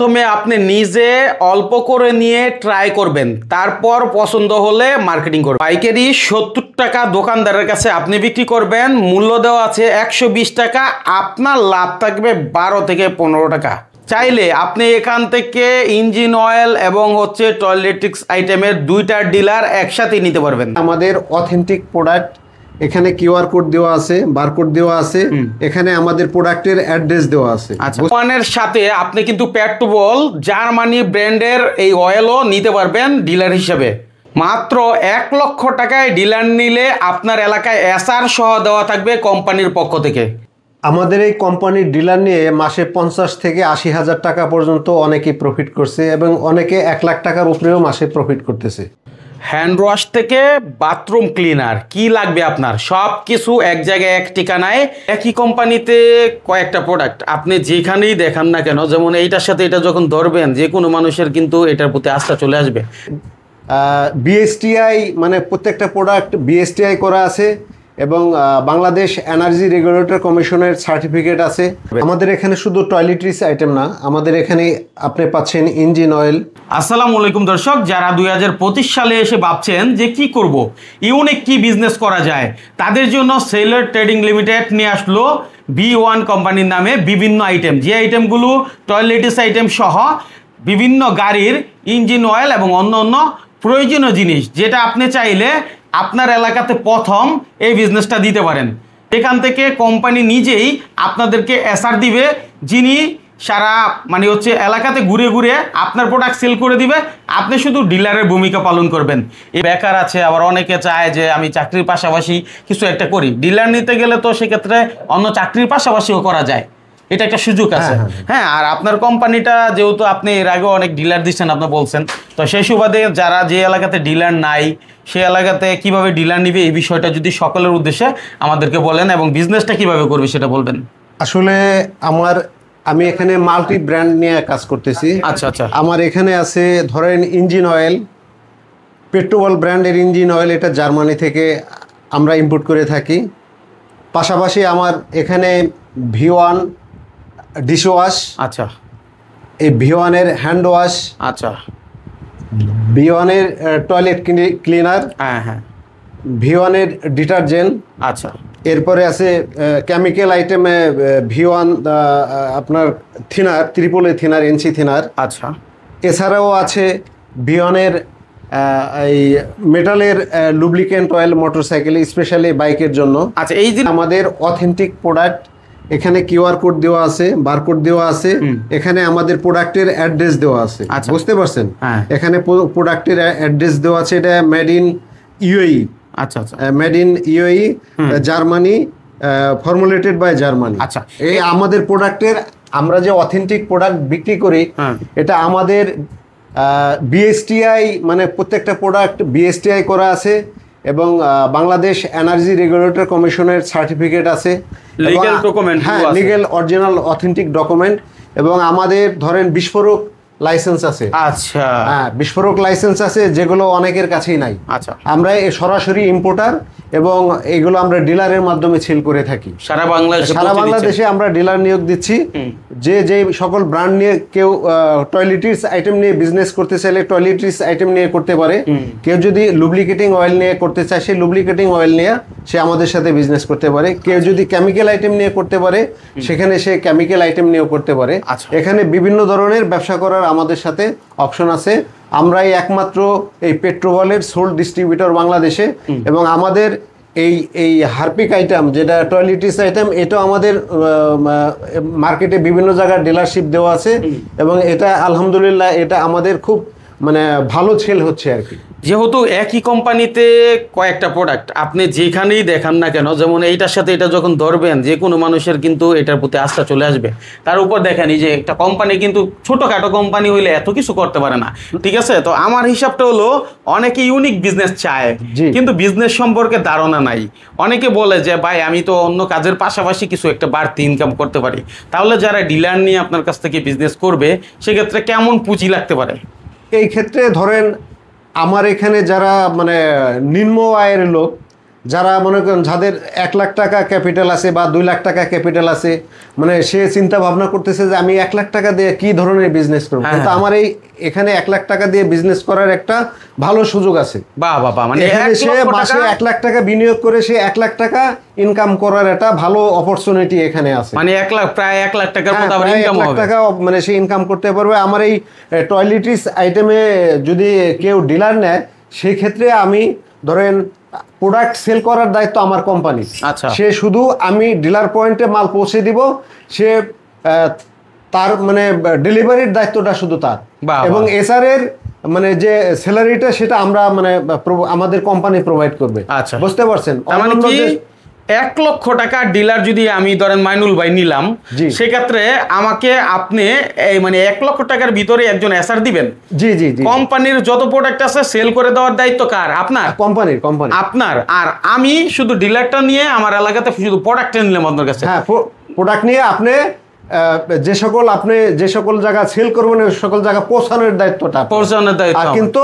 প্রথমে আপনি নিজে অল্প করে নিয়ে ট্রাই করবেন, তারপর পছন্দ হলে মার্কেটিং করবেন। পাইকারি 70 টাকা দোকানদারের কাছে আপনি বিক্রি করবেন, মূল্য দেওয়া আছে 120 টাকা, আপনার লাভ থাকবে 12 থেকে 15 টাকা। চাইলে আপনি এখান থেকে ইঞ্জিন অয়েল এবং টয়লেটিক্স আইটেমের দুইটা ডিলার একসাথে নিতে পারবেন। আমাদের অথেন্টিক প্রোডাক্ট, এখানে কিউআর কোড দেওয়া আছে, বারকোড দেওয়া আছে, এখানে আমাদের প্রোডাক্টের অ্যাড্রেস দেওয়া আছে। কোম্পানির সাথে আপনি কিন্তু পেট্রোল জার্মানি ব্র্যান্ডের এই অয়েলও নিতে পারবেন ডিলার হিসেবে। মাত্র 1 লক্ষ টাকায় ডিলার নিলে আপনার এলাকায় এসআর সহ দেওয়া থাকবে কোম্পানির পক্ষ থেকে। আমাদের এই কোম্পানির ডিলার নিয়ে মাসে 50 থেকে 80 হাজার টাকা পর্যন্ত অনেকে প্রফিট করছে এবং অনেকে 1 লাখ টাকার উপরেও মাসে প্রফিট করতেছে। হ্যান্ড ওয়াশ থেকে বাথরুম ক্লিনার কি লাগবে আপনার, সব কিছু এক জায়গায় এক ঠিকানায়, একই কোম্পানিতে কয়েকটা প্রোডাক্ট আপনি যেখানেই দেখান না কেন, যেমন এইটার সাথে এটা যখন ধরবেন যে কোনো মানুষের কিন্তু এটার প্রতি আস্থা চলে আসবে। বিএসটিআই মানে প্রত্যেকটা প্রোডাক্ট বিএসটিআই করা আছে এবং বাংলাদেশ এনার্জি রেগুলেটর কমিশনের সার্টিফিকেট আছে। আমাদের এখানে শুধু টয়লেট্রিজ আইটেম না, আমাদের এখানে আপনি পাচ্ছেন ইঞ্জিন অয়েল। আসসালামু আলাইকুম দর্শক, যারা 2025 সালে এসে ভাবছেন যে কি করব, ইউনিক কি বিজনেস করা যায়, তাদের জন্য সেলার ট্রেডিং লিমিটেড নিয়ে আসলো B1 কোম্পানির নামে বিভিন্ন আইটেম, যে আইটেমগুলো টয়লেট্রিজ আইটেম সহ বিভিন্ন গাড়ির ইঞ্জিন অয়েল এবং অন্য অন্য প্রয়োজনীয় জিনিস, যেটা আপনি চাইলে আপনার এলাকাতে প্রথম এই বিজনেসটা দিতে পারেন। এখান থেকে কোম্পানি নিজেই আপনাদেরকে এসআর দিবে, যিনি সারা এলাকাতে ঘুরে ঘুরে আপনার প্রোডাক্ট সেল করে দিবে, আপনি শুধু ডিলারের ভূমিকা পালন করবেন। এই বেকার আছে, আবার অনেকে চায় যে আমি চাকরির পাশাপাশি কিছু একটা করি, ডিলার নিতে গেলে তো সেক্ষেত্রে অন্য চাকরির পাশাপাশিও করা যায়, এটা একটা সুযোগ আছে। হ্যাঁ, আর আপনার কোম্পানিটা যেহেতু আপনি এর আগেও অনেক ডিলার দিচ্ছেন আপনি বলছেন, তো সেই সুবাদে যারা যে এলাকাতে ডিলার নাই সেই এলাকাতে কিভাবে ডিলার নিবে এই বিষয়টা যদি সকলের উদ্দেশ্যে আমাদেরকে বলেন এবং বিজনেসটা কিভাবে করবে সেটা বলবেন। আসলে আমি এখানে মাল্টি ব্র্যান্ড নিয়ে কাজ করতেছি। আচ্ছা আচ্ছা। আমার এখানে আছে ধরেন ইঞ্জিন অয়েল, পেট্রোল ব্র্যান্ডের ইঞ্জিন অয়েল, এটা জার্মানি থেকে আমরা ইম্পোর্ট করে থাকি। পাশাপাশি আমার এখানে V1 ডিশ ওয়াশ, আচ্ছা, এই V1-এর হ্যান্ড ওয়াশ, আচ্ছা, V1-এর টয়লেট ক্লিনার, হ্যাঁ হ্যাঁ, V1-এর ডিটারজেন্ট, আচ্ছা, এরপরে আছে কেমিক্যাল আইটেমে V1 আপনার thinner, triple A thinner, NC thinner, আচ্ছা। এছাড়াও আছে V1-এর এই মেটালের লুব্রিকেন্ট অয়েল মোটরসাইকেল, স্পেশালি বাইকের জন্য। আচ্ছা, এই যে আমাদের অথেন্টিক প্রোডাক্ট, এখানে কিউআর কোড দেওয়া আছে, বারকোড দেওয়া আছে, এখানে আমাদের প্রোডাক্টের অ্যাড্রেস দেওয়া আছে। বুঝতে পারছেন? এখানে প্রোডাক্টের অ্যাড্রেস দেওয়া আছে, এটা মেড ইন ইউএই। আচ্ছা আচ্ছা, made in UAE, Germany, formulated by Germany. আচ্ছা, এই আমাদের প্রোডাক্টের, আমরা যে অথেন্টিক প্রোডাক্ট বিক্রি করি, এটা আমাদের বিএসটিআই মানে প্রত্যেকটা প্রোডাক্ট বিএসটিআই করা আছে এবং বাংলাদেশ এনার্জি রেগুলেটর কমিশনের সার্টিফিকেট আছে, লিগ্যাল ডকুমেন্ট। হ্যাঁ, লিগ্যাল অরিজিনাল অথেন্টিক ডকুমেন্ট, এবং আমাদের ধরেন বিস্ফোরক লাইসেন্স আছে। আচ্ছা, হ্যাঁ, বিস্ফোরক লাইসেন্স আছে, যেগুলো অনেকের কাছেই নাই। আচ্ছা, আমরা সরাসরি ইম্পোর্টার এবং এগুলো আমরা ডিলারের মাধ্যমে সেল করে থাকি। সারা বাংলাদেশে আমরা ডিলার নিয়োগ দিচ্ছি। যে সকল ব্র্যান্ড নিয়ে কেউ টয়লেট্রিজ আইটেম নিয়ে বিজনেস করতে চাইলে টয়লেট্রিজ আইটেম নিয়ে করতে পারে। কেউ যদি লুব্রিকেটিং অয়েল নিয়ে করতে চায় সে লুব্রিকেটিং অয়েল নিয়ে সে আমাদের সাথে বিজনেস করতে পারে। কেউ যদি কেমিক্যাল আইটেম নিয়ে করতে পারে সেখানে সে কেমিক্যাল আইটেম নিয়েও করতে পারে। এখানে বিভিন্ন ধরনের ব্যবসা করার আমাদের সাথে অপশন আছে। আমরাই একমাত্র এই পেট্রোলের সোল ডিস্ট্রিবিউটর বাংলাদেশে, এবং আমাদের এই হারপিক আইটেম যেটা টয়লেট্রিজ আইটেম, এটা আমাদের মার্কেটে বিভিন্ন জায়গায় ডিলারশিপ দেওয়া আছে এবং এটা আলহামদুলিল্লাহ এটা আমাদের খুব ভালো সেল হচ্ছে আর কি। যেহেতু একই কোম্পানিতে কয়েকটা প্রোডাক্ট আপনি যেখানেই দেখান না কেন, যেমন এইটার সাথে এটা যখন ধরবেন যে কোনো মানুষের কিন্তু এটার প্রতি আস্থা চলে আসবে। তার উপর দেখেন এই যে একটা কোম্পানি কিন্তু ছোটোখাটো কোম্পানি হইলে এত কিছু করতে পারে না, ঠিক আছে? তো আমার হিসাবটা হলো অনেকে ইউনিক বিজনেস চায় কিন্তু বিজনেস সম্পর্কে ধারণা নাই। অনেকে বলে যে ভাই আমি তো অন্য কাজের পাশাপাশি কিছু একটা বাড়তি ইনকাম করতে পারি। তাহলে যারা ডিলার নিয়ে আপনার কাছ থেকে বিজনেস করবে সেক্ষেত্রে কেমন পুঁজি লাগতে পারে? এই ক্ষেত্রে ধরেন আমার এখানে যারা নিম্ন আয়ের লোক যারা মনে করেন যাদের 1,00,000 টাকা ক্যাপিটাল আছে বা 2,00,000 টাকা ক্যাপিটাল আছে, মানে সে চিন্তা ভাবনা করতেছে যে আমি 1,00,000 টাকা দিয়ে কি ধরনের বিজনেস করবো, কিন্তু আমার এখানে 1,00,000 টাকা দিয়ে বিজনেস করার একটা ভালো সুযোগ আছে। বাহ বাহ বাহ, মানে সে মাসে 1,00,000 টাকা বিনিয়োগ করে সে 1,00,000 টাকা ইনকাম করার একটা ভালো অপরচুনিটি এখানে আছে। মানে প্রায় 1,00,000 টাকার মতো আবার ইনকাম হবে, 1,00,000 টাকা মানে সে ইনকাম করতে পারবে। আমার এই টয়লেট্রিজ আইটেমে যদি কেউ ডিলার নেয়, সেই ক্ষেত্রে আমি ধরেন প্রোডাক্ট সেল করার দায়িত্ব আমার কোম্পানি। আচ্ছা, সে শুধু আমি ডিলার পয়েন্টে মাল পৌঁছে দিব, সে তার মানে ডেলিভারির দায়িত্বটা শুধু তার, এবং এসআর এর মানে যে স্যালারিটা সেটা আমরা মানে আমাদের কোম্পানি প্রোভাইড করবে। আচ্ছা, বুঝতে পারছেন? মানে কি 1,00,000 টাকা ডিলার যদি আমি ধরেন মাইনুল ভাই নিলাম, সেক্ষেত্রে আমাকে আপনি এই মানে 1,00,000 টাকার ভিতরে একজন এসআর দিবেন। জি জি জি, কোম্পানির যত প্রোডাক্ট আছে সেল করে দেওয়ার দায়িত্ব কার? আপনার, কোম্পানি আপনার। আর আমি শুধু ডিলারটা নিয়ে আমার এলাকাতে শুধু প্রোডাক্টটা নিলাম আপনার কাছে। হ্যাঁ, প্রোডাক্ট নিয়ে আপনি যে সকল জায়গা সেল করবেন ওই সকল জায়গা পৌঁছানোর দায়িত্বটা, আর কিন্তু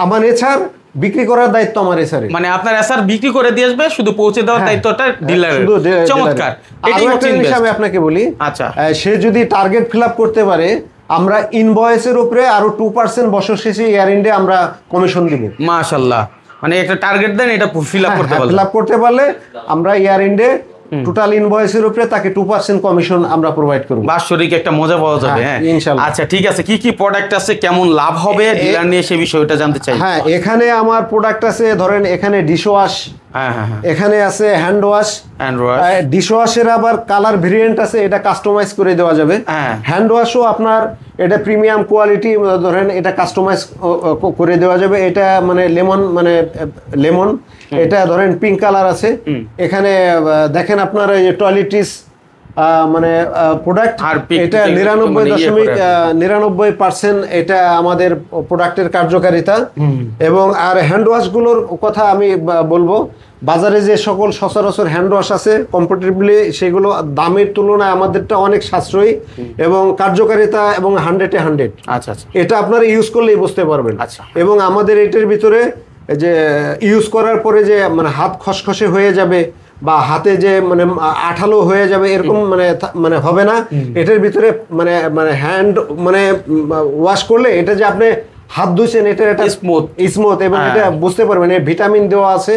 আমার এছাড়া বিক্রি করার দায়িত্ব আমার এসআর। মানে আপনার এসআর বিক্রি করে দিয়ে আসবে, শুধু পৌঁছে দেওয়ার দায়িত্বটা ডিলারের। চমৎকার। এটাই হচ্ছে জিনিস আমি আপনাকে বলি। আচ্ছা, সে যদি টার্গেট ফিল আপ করতে পারে, আমরা ইনভয়েসের উপরে আরো 2% বছর শেষে ইয়ার এন্ডে আমরা কমিশন দিব। মাশাআল্লাহ, মানে একটা টার্গেট দেন, এটা ফিল আপ করতে পারলে আমরা ইয়ার এন্ডে টোটাল ইনভয়েসের উপরে তাকে 2% কমিশন আমরা প্রোভাইড করব। বাৎসরিক একটা মজা পাওয়া যাবে। হ্যাঁ, ইনশাআল্লাহ। আচ্ছা, ঠিক আছে। কি কি প্রোডাক্ট আছে, কেমন লাভ হবে ডিলার নিয়ে, সেই বিষয়টা জানতে চাই। হ্যাঁ, এখানে আমার প্রোডাক্ট আছে, ধরেন এখানে ডিশ ওয়াশ, এখানে আছে হ্যান্ড ওয়াশ। ডিশ ওয়াশের আবার কালার ভেরিয়েন্ট আছে, এটা কাস্টমাইজ করে দেওয়া যাবে। হ্যান্ড ওয়াশও আপনার এটা প্রিমিয়াম কোয়ালিটি, ধরেন এটা কাস্টমাইজ করে দেওয়া যাবে। এটা মানে লেমন, এটা ধরেন পিঙ্ক কালার আছে। এখানে দেখেন আপনার এই টয়লেট্রিজ মানে প্রোডাক্ট, এটা 99.99% এটা আমাদের প্রোডাক্টের কার্যকারিতা। এবং আর হ্যান্ড ওয়াশগুলোর কথা আমি বলবো, বাজারে যে সকল সচরাচর হ্যান্ড ওয়াশ আছে কম্পারেটিভলি সেগুলো দামের তুলনায় আমাদেরটা অনেক সাশ্রয়ী এবং কার্যকারিতা এবং 100-এ 100। আচ্ছা আচ্ছা, এটা আপনারা ইউজ করলেই বুঝতে পারবেন। আচ্ছা, এবং আমাদের এটার ভিতরে যে ইউজ করার পরে যে মানে হাত খসখসে হয়ে যাবে বা হাতে যে মানে আঠালো হয়ে যাবে এরকম মানে হবে না। এটার ভিতরে মানে হ্যান্ড মানে ওয়াশ করলে এটা যে আপনি হাত ধুইছেন এটা স্মুথ এবং এটা বুঝতে পারবেন ভিটামিন দেওয়া আছে।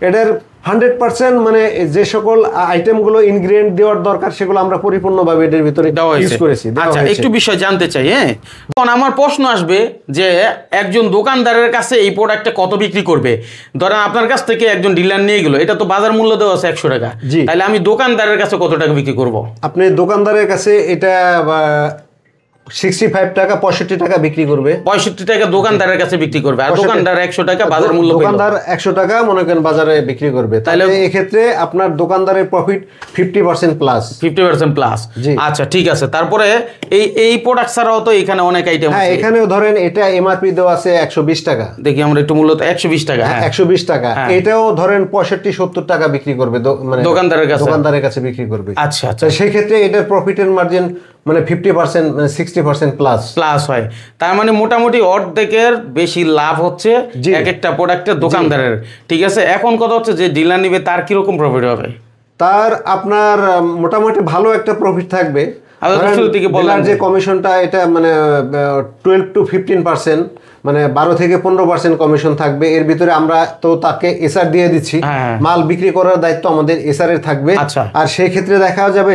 এটার 100% মানে যে সকল আইটেমগুলো ইনগ্রেডিয়েন্ট দেওয়ার দরকার সেগুলো আমরা পরিপূর্ণভাবে এটার ভিতরে ইউজ করেছি। আচ্ছা, একটু বিষয় জানতে চাই। হ্যাঁ, তখন আমার প্রশ্ন আসবে যে একজন দোকানদারের কাছে এই প্রোডাক্টটা কত বিক্রি করবে? ধরেন আপনার কাছ থেকে একজন ডিলার নিয়ে গেল, এটা তো বাজার মূল্য দেওয়া আছে 100 টাকা, তাহলে আমি দোকানদারের কাছে কত টাকা বিক্রি করব? আপনি দোকানদারের কাছে এটা 65 টাকা 65 টাকা বিক্রি করবে। 65 টাকা দোকানদারের কাছে বিক্রি করবে, আর দোকানদার 100 টাকা বাজার মূল্য, দোকানদার 100 টাকা মনে করেন বাজারে বিক্রি করবে। তাহলে এই ক্ষেত্রে আপনার দোকানদারের প্রফিট 50% প্লাস। আচ্ছা, ঠিক আছে। তারপরে এই প্রোডাক্ট ছাড়াও তো এখানে অনেক আইটেম আছে। হ্যাঁ, এখানেও ধরেন এটা এমআরপি দেওয়া আছে 120 টাকা। দেখি আমরা একটু মূল্য 120 টাকা। হ্যাঁ, 120 টাকা। এটাও ধরেন 65-70 টাকা বিক্রি করবে, মানে দোকানদারের কাছে বিক্রি করবে। আচ্ছা আচ্ছা, সেই ক্ষেত্রে এটার প্রফিটের মার্জিন মানে 50% মানে 60% প্লাস হয়। তার মানে মোটামুটি অর্ধেকের বেশি লাভ হচ্ছে এক একটা প্রোডাক্টের দোকানদারের। ঠিক আছে, এখন কথা হচ্ছে যে ডিলার নিবে তার কিরকম প্রফিট হবে? তার আপনার মোটামুটি ভালো একটা প্রফিট থাকবে। যে কমিশনটা এটা মানে 12-15% মানে 12-15% কমিশন থাকবে। এর ভিতরে আমরা তো তাকে এসআর দিয়ে দিচ্ছি, মাল বিক্রি করার দায়িত্ব আমাদের এসআর এর থাকবে। আর সেই ক্ষেত্রে দেখা যাবে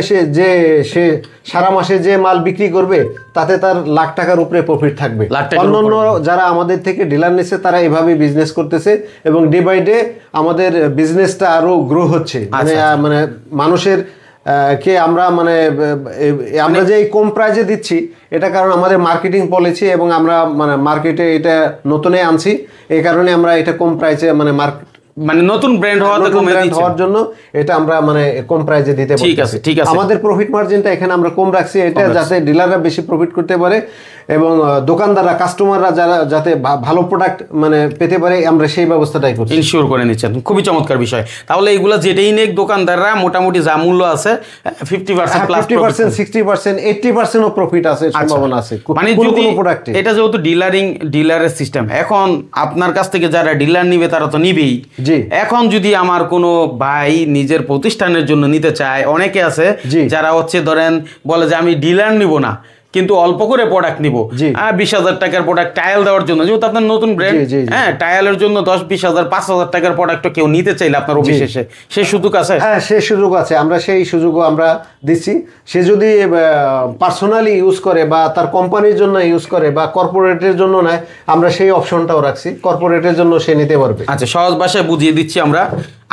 সে সারা মাসে যে মাল বিক্রি করবে তাতে তার লাখ টাকার উপরে প্রফিট থাকবে। অন্যান্য যারা আমাদের থেকে ডিলার নিচ্ছে তারা এভাবে বিজনেস করতেছে এবং ডে বাই ডে আমাদের বিজনেসটা আরো গ্রো হচ্ছে। মানে মানুষের কে আমরা আমরা যে কম প্রাইজে দিচ্ছি এটা কারণ আমাদের মার্কেটিং পলিসি এবং আমরা মানে মার্কেটে এটা নতুনে আনছি, এই কারণে আমরা এটা কম প্রাইসে মানে নতুন ব্র্যান্ড হওয়ার জন্য এটা আমরা মানে কম প্রাইসে দিতে পারি। ঠিক আছে, আমাদের প্রফিট মার্জিনটা এখানে আমরা কম রাখছি, এটা যাতে ডিলাররা বেশি প্রফিট করতে পারে এবং দোকানদাররা কাস্টমাররা যাতে ভালো প্রোডাক্ট মানে পেতে পারে, আমরা সেই ব্যবস্থাটাই করছি, ইনশিওর করে নিচ্ছেন। খুবই চমৎকার বিষয়। তাহলে এইগুলা যেটাই নেক দোকানদাররা মোটামুটি যা মূল্য আছে 50% প্লাস 50%, 60%, 80% প্রফিট আছে, সম্ভাবনা আছে মানে যদি এটা যেহেতু ডিলারের সিস্টেম, এখন আপনার কাছ থেকে যারা ডিলার নিবে তারা তো নিবেই, জি। এখন যদি আমার কোনো ভাই নিজের প্রতিষ্ঠানের জন্য নিতে চায়, অনেকে আছে জি। যারা হচ্ছে ধরেন বলে যে আমি ডিলার নিব না, কিন্তু অল্প করে প্রোডাক্ট নিব, জি। 20,000 টাকার প্রোডাক্ট টাইল দেওয়ার জন্য, যেহেতু আপনার নতুন ব্র্যান্ড, জি, জি, জি। হ্যাঁ টাইলের জন্য 10-20,000 5,000 টাকার প্রোডাক্ট কেউ নিতে চাইলে আপনার অফিসে সেই সুযোগ আছে? হ্যাঁ, সেই সুযোগ আছে, আমরা সেই সুযোগও আমরা দিচ্ছি। সে যদি পার্সোনালি ইউজ করে বা তার কোম্পানির জন্য ইউজ করে বা কর্পোরেটের জন্য নেয়, আমরা সেই অপশনটাও রাখছি, কর্পোরেটের জন্য সে নিতে পারবে। আচ্ছা, সহজ ভাষায় বুঝিয়ে দিচ্ছি আমরা।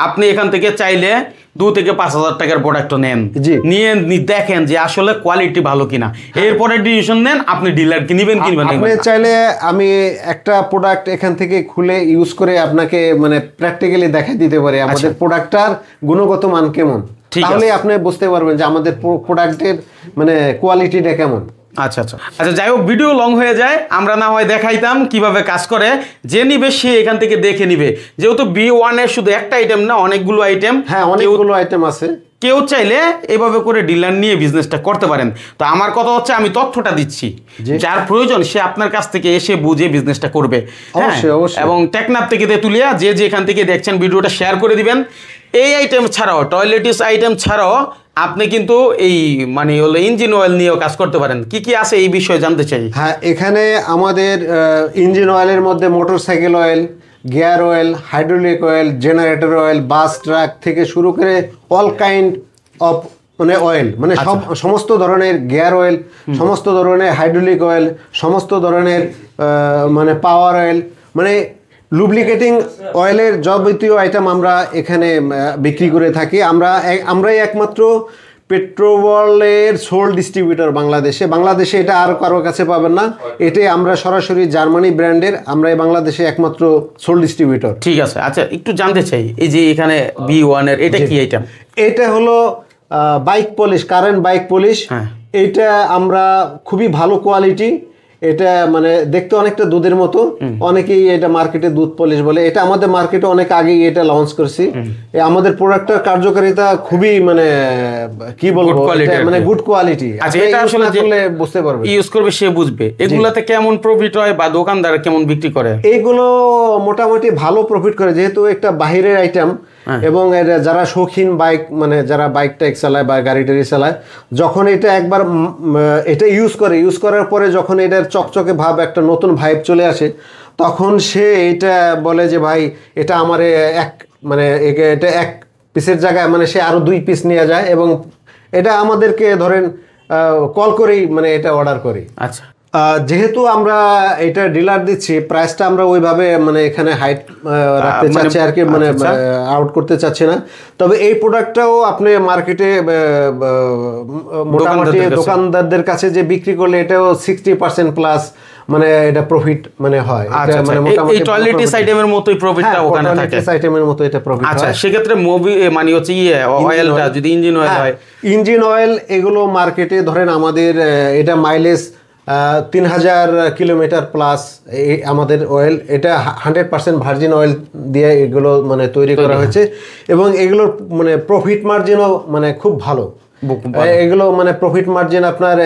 আপনি এখান থেকে চাইলে 2 থেকে 5,000 টাকার প্রোডাক্ট নেন, জি। নিয়ে দেখেন যে আসলে কোয়ালিটি ভালো কিনা, এরপরে ডিসিশন নেন আপনি ডিলার কিনবেন কিনবেন। আপনি চাইলে আমি একটা প্রোডাক্ট এখান থেকে খুলে ইউজ করে আপনাকে মানে প্র্যাকটিক্যালি দেখাই দিতে পারি আমাদের প্রোডাক্টটার গুণগত মান কেমন, তাহলে আপনি বুঝতে পারবেন যে আমাদের প্রোডাক্টের মানে কোয়ালিটিটা কেমন। আচ্ছা আচ্ছা আচ্ছা, যাই হোক, ভিডিও লং হয়ে যায়, আমরা না হয় দেখাইতাম কিভাবে কাজ করে। যে নিবে সে এখান থেকে দেখে নিবে, যেহেতু B1 এর শুধু একটা আইটেম না, অনেকগুলো আইটেম। হ্যাঁ, অনেকগুলো আইটেম আছে। কেউ চাইলে এভাবে করে ডিলার নিয়ে বিজনেসটা করতে পারেন। তো আমার কথা হচ্ছে, আমি তথ্যটা দিচ্ছি, যার প্রয়োজন সে আপনার কাছ থেকে এসে বুঝে বিজনেসটা করবে। অবশ্যই অবশ্যই। এবং টেকনাফ থেকে তেতুলিয়া যে যেখান থেকে দেখছেন ভিডিওটা শেয়ার করে দিবেন। এই আইটেম ছাড়াও, টয়লেটিস আইটেম ছাড়াও আপনি কিন্তু এই মানে হলো ইঞ্জিন অয়েল নিয়েও কাজ করতে পারেন। কি কি আছে এই বিষয়ে জানতে চাই। হ্যাঁ, এখানে আমাদের ইঞ্জিন অয়েলের মধ্যে motorcycle oil, gear oil, hydraulic oil, generator oil, bus truck থেকে শুরু করে অল কাইন্ড অফ মানে অয়েল, মানে সমস্ত ধরনের গিয়ার অয়েল, সমস্ত ধরনের হাইড্রোলিক অয়েল, সমস্ত ধরনের মানে পাওয়ার অয়েল, মানে লুব্রিকেটিং অয়েলের যাবতীয় আইটেম আমরা এখানে বিক্রি করে থাকি। আমরাই একমাত্র পেট্রোবলের সোল ডিস্ট্রিবিউটর বাংলাদেশে এটা আর কারোর কাছে পাবেন না। এটাই আমরা সরাসরি জার্মানি ব্র্যান্ডের, আমরাই বাংলাদেশে একমাত্র সোল ডিস্ট্রিবিউটর। ঠিক আছে, আচ্ছা একটু জানতে চাই, এই যে এখানে B1 এর এটা কি আইটেম? এটা হলো bike polish, current bike polish. এটা আমরা খুবই ভালো কোয়ালিটি, এটা মানে দেখতে অনেকটা দুধের মতো, অনেকেই এটা মার্কেটে দুধ পলিশ বলে। এটা আমাদের মার্কেটে অনেক আগেই এটা লঞ্চ করছি। আমাদের প্রোডাক্টটার কার্যকারিতা খুবই মানে কি বলবো, মানে গুড কোয়ালিটি। আচ্ছা, এটা আসলে বুঝতে পারবে, ইউজ করবে সে বুঝবে। এগুলাতে কেমন প্রফিট হয় বা দোকানদার কেমন বিক্রি করে? এইগুলো মোটামুটি ভালো প্রফিট করে, যেহেতু একটা বাহিরের আইটেম এবং যারা শৌখিন বাইক, মানে যারা বাইক টাইক চালায় বা গাড়ি টাড়ি চালায়, যখন এটা একবার এটা ইউজ করার পরে যখন এটার চকচকে ভাব, একটা নতুন ভাইব চলে আসে, তখন সে এটা বলে যে ভাই এটা আমার এটা এক পিসের জায়গায় মানে সে আরো 2 পিস নিয়ে যায়, এবং এটা আমাদেরকে ধরেন কল করেই মানে এটা অর্ডার করি। আচ্ছা, যেহেতু আমরা এটা ডিলার দিচ্ছি, প্রাইসটা আমরা ওইভাবে মানে এখানে হাইট রাখতে চাচ্ছি আর কি, মানে আউট করতে চাচ্ছি না। তবে এই প্রোডাক্টটাও আপনি মার্কেটে মোটামুটি দোকানদারদের কাছে যে বিক্রি করলে এটাও 60% প্লাস মানে এটা প্রফিট মানে হয়। এটা মানে মোটামুটি এই টয়লেটিস আইটেমের মতোই প্রফিটটা ওখানে থাকে, টয়লেটিস আইটেমের মতো এটা প্রফিট হয়। আচ্ছা, সেক্ষেত্রে মানে হচ্ছে অয়েলটা যদি ইঞ্জিন অয়েল হয়, ইঞ্জিন অয়েল এগুলো মার্কেটে ধরেন আমাদের এটা মাইলেজ 3000 কিলোমিটার প্লাস আমাদের অয়েল, এটা 100% ভার্জিন অয়েল দিয়ে এগুলো মানে তৈরি করা হয়েছে, এবং এগুলোর মানে প্রফিট মার্জিনও মানে খুব ভালো। এগুলো মানে প্রফিট মার্জিন আপনার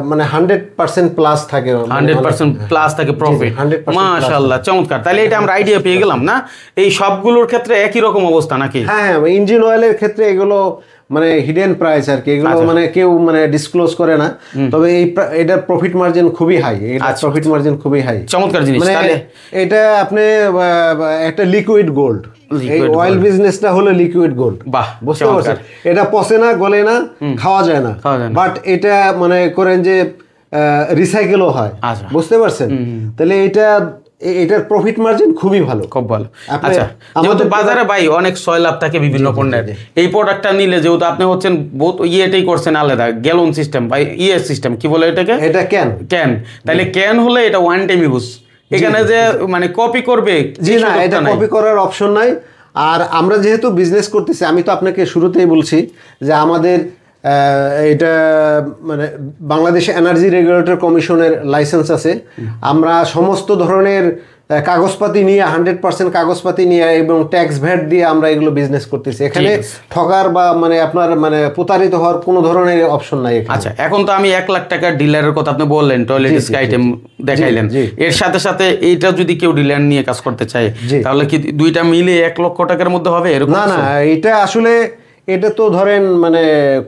মানে 100% প্লাস থাকে, 100% প্লাস থাকে প্রফিট। মাশাআল্লাহ, চমৎকার। তাহলে এটা আমরা আইডিয়া পেয়ে গেলাম না, এই সবগুলোর ক্ষেত্রে একই রকম অবস্থা নাকি? হ্যাঁ, ইঞ্জিন অয়েলের ক্ষেত্রে এগুলো মানে হিডেন প্রাইস আর কি, এগুলো মানে কেউ মানে ডিসক্লোজ করে না, তবে এটার প্রফিট মার্জিন খুবই হাই, এটা প্রফিট মার্জিন খুবই হাই। চমৎকার জিনিস। মানে এটা আপনি একটা লিকুইড গোল্ড, এই অয়েল বিজনেসটা হলো লিকুইড গোল্ড। বাহ, বুঝতে পারছেন? এটা পচে না, গলে না, খাওয়া যায় না, বাট এটা মনে করেন যে রিসাইকেলও হয়। বুঝতে পারছেন? তাহলে এটার প্রফিট মার্জিন খুবই ভালো, খুব ভালো। আচ্ছা, যেহেতু বাজারে ভাই অনেক সয় লাভ থাকে বিভিন্ন পণ্যের, এই প্রোডাক্টটা নিলে যেহেতু আপনি হচ্ছেন বহুত ইয়েটাই করছেন আলাদা, গ্যালন সিস্টেম বা সিস্টেম কি বলে এটাকে, এটা ক্যান। তাহলে ক্যান হলে এটা ওয়ান টাইম ইউজ, এখানে যে মানে কপি করবে, জি না, এটা কপি করার অপশন নাই। আর আমরা যেহেতু বিজনেস করতেছি, আমি তো আপনাকে শুরুতেই বলছি যে আমাদের এটা মানে বাংলাদেশ এনার্জি রেগুলেটর কমিশনের লাইসেন্স আছে। আমরা সমস্ত ধরনের কাগজপাতি নিয়ে 100% কাগজপাতি নিয়ে এবং ট্যাক্স ভ্যাট দিয়ে আমরা এগুলো বিজনেস করতেছি। এখানে ঠকার বা মানে আপনার মানে প্রতারিত হওয়ার কোনো ধরনের অপশন নাই এখানে। আচ্ছা, এখন তো আমি 1 লাখ টাকার ডিলারের কথা আপনি বললেন, টয়লেটিক্স আইটেম দেখাইলেন, এর সাথে সাথে এইটা যদি কেউ ডিলার নিয়ে কাজ করতে চায় তাহলে কি দুইটা মিলে 1 লক্ষ টাকার মধ্যে হবে এরকম? না না, এটা আসলে এটা তো ধরেন মানে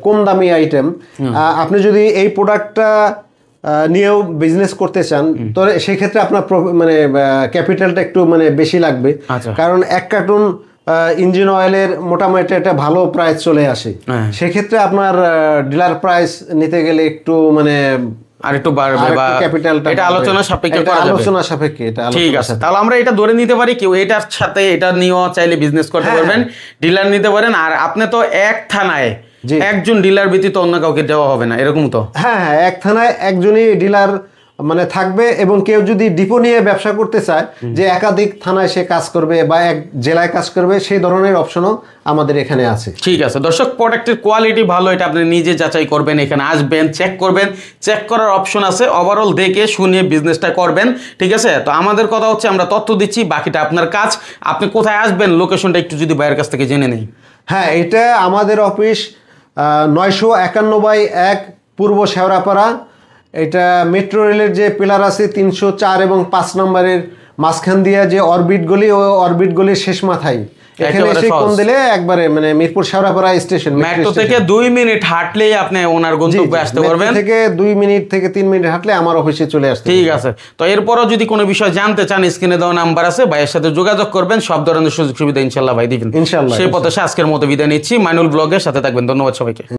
কম দামি আইটেম। আপনি যদি এই প্রোডাক্টটা নিয়েও বিজনেস করতে চান তো সেক্ষেত্রে আপনার মানে ক্যাপিটালটা একটু মানে বেশি লাগবে, কারণ 1 কার্টুন ইঞ্জিন অয়েলের মোটামুটি একটা ভালো প্রাইস চলে আসে। সেক্ষেত্রে আপনার ডিলার প্রাইস নিতে গেলে একটু মানে আর একটু বাড়বে বা এটা আলোচনা সাপেক্ষে করা যাবে। আলোচনা সাপেক্ষে এটা ঠিক আছে, তাহলে আমরা এটা ধরে নিতে পারি কেউ এটার সাথে এটা নিয়েও চাইলে বিজনেস করতে পারবেন, ডিলার নিতে পারেন। আর আপনি তো এক থানায় একজন ডিলার ব্যতীত অন্য কাউকে দেওয়া হবে না, এরকম তো? হ্যাঁ হ্যাঁ, এক থানায় একজনই ডিলার মানে থাকবে, এবং কেউ যদি ডিপো নিয়ে ব্যবসা করতে চায় যে একাধিক থানায় সে কাজ করবে বা এক জেলায় কাজ করবে, সেই ধরনের অপশনও আমাদের এখানে আছে। ঠিক আছে দর্শক, প্রোডাক্টের কোয়ালিটি ভালো, এটা আপনি নিজে যাচাই করবেন, এখানে আসবেন, চেক করবেন, চেক করার অপশন আছে, ওভারঅল দেখে শুনে বিজনেসটা করবেন। ঠিক আছে, তো আমাদের কথা হচ্ছে আমরা তথ্য দিচ্ছি, বাকিটা আপনার কাজ। আপনি কোথায় আসবেন, লোকেশনটা একটু যদি ভাইয়ের কাছ থেকে জেনে নেই। হ্যাঁ, এটা আমাদের অফিস 951/1 পূর্ব শেওড়াপাড়া। এটা মেট্রো রেলের যে পিলার আছে 304 এবং 5 নম্বরের মাঝখান দিয়ে যে অরবিট গলি, ও অরবিট গলির শেষ মাথায় এখানে এসে কোন দিলে একবারে মানে মিরপুর শেওড়াপাড়া স্টেশন, মেট্রো থেকে 2 মিনিট হাঁটলেই আপনি ওনার গন্তব্যে আসতে পারবেন। থেকে 2 মিনিট থেকে 3 মিনিট হাঁটলে আমার অফিসে চলে আসতে। ঠিক আছে, তো এরপরও যদি কোনো বিষয় জানতে চান স্ক্রিনে দেওয়া নাম্বার আছে, ভাইয়ের সাথে যোগাযোগ করবেন, সব ধরনের সুযোগ সুবিধা ইনশাআল্লাহ ভাই দিবেন। ইনশাআল্লাহ। সেই পথে আজকের মতো বিদায় নিচ্ছি। মাইনুল ব্লগের সাথে থাকবেন। ধন্যবাদ সবাইকে।